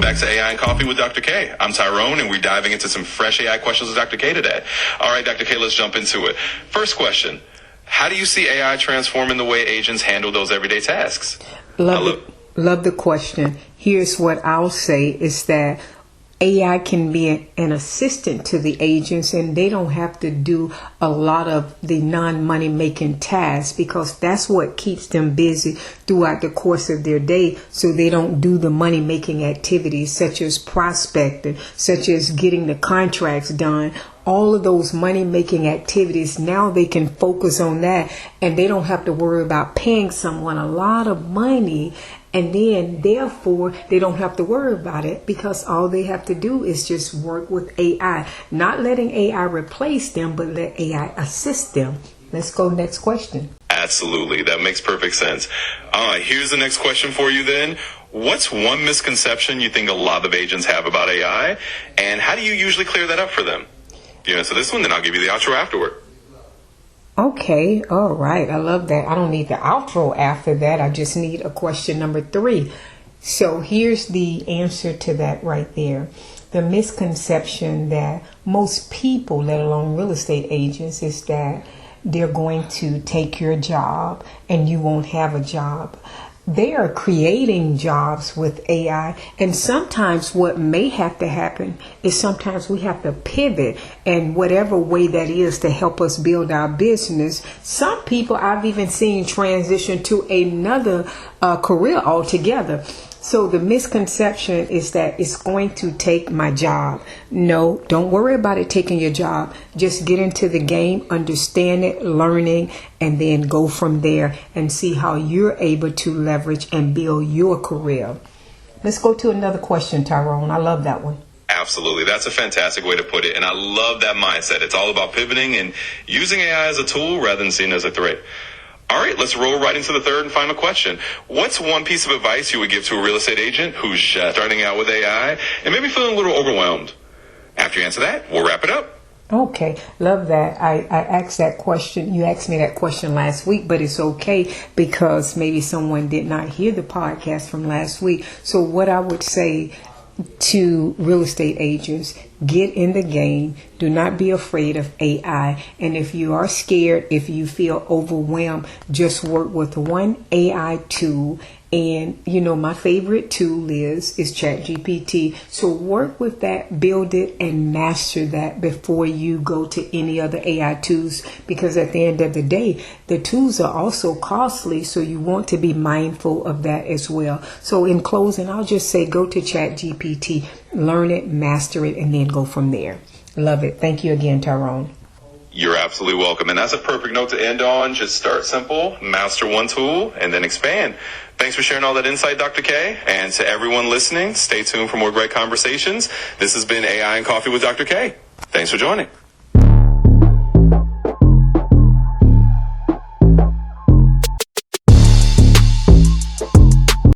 back to AI and Coffee with Dr. K. I'm Tyronne, and we're diving into some fresh AI questions with Dr. K today. All right, Dr. K, let's jump into it. First question, how do you see AI transforming the way agents handle those everyday tasks? Love the question. Here's what I'll say is that AI can be an assistant to the agents, and they don't have to do a lot of the non-money making tasks, because that's what keeps them busy throughout the course of their day, so they don't do the money making activities such as prospecting, such as getting the contracts done. All of those money making activities, now they can focus on that, and they don't have to worry about paying someone a lot of money. And then, therefore, they don't have to worry about it, because all they have to do is just work with AI. Not letting AI replace them, but let AI assist them. Let's go next question. Absolutely. That makes perfect sense. Here's the next question for you then. What's one misconception you think a lot of agents have about AI, and how do you usually clear that up for them? If you answer this one, then I'll give you the outro afterward. Okay, all right. I love that. I don't need the outro after that. I just need a question number 3. So here's the answer to that right there. The misconception that most people, let alone real estate agents, is that they're going to take your job and you won't have a job. They are creating jobs with AI, and sometimes what may have to happen is sometimes we have to pivot, and whatever way that is to help us build our business. Some people I've even seen transition to another career altogether. So the misconception is that it's going to take my job. No, don't worry about it taking your job. Just get into the game, understand it, learning, and then go from there and see how you're able to leverage and build your career. Let's go to another question, Tyronne. I love that one. Absolutely. That's a fantastic way to put it. And I love that mindset. It's all about pivoting and using AI as a tool rather than seen as a threat. All right, let's roll right into the third and final question. What's one piece of advice you would give to a real estate agent who's just starting out with AI and maybe feeling a little overwhelmed? After you answer that, we'll wrap it up. Okay, love that. I asked that question. You asked me that question last week, but it's okay because maybe someone did not hear the podcast from last week. So what I would say to real estate agents, get in the game. Do not be afraid of AI. And if you are scared, if you feel overwhelmed, just work with one AI tool. And, you know, my favorite tool is ChatGPT. So work with that, build it, and master that before you go to any other AI tools. Because at the end of the day, the tools are also costly. So you want to be mindful of that as well. So in closing, I'll just say go to ChatGPT, learn it, master it, and then go from there. Love it. Thank you again, Tyronne. You're absolutely welcome. And that's a perfect note to end on. Just start simple, master one tool, and then expand. Thanks for sharing all that insight, Dr. K. And to everyone listening, stay tuned for more great conversations. This has been AI and Coffee with Dr. K. Thanks for joining.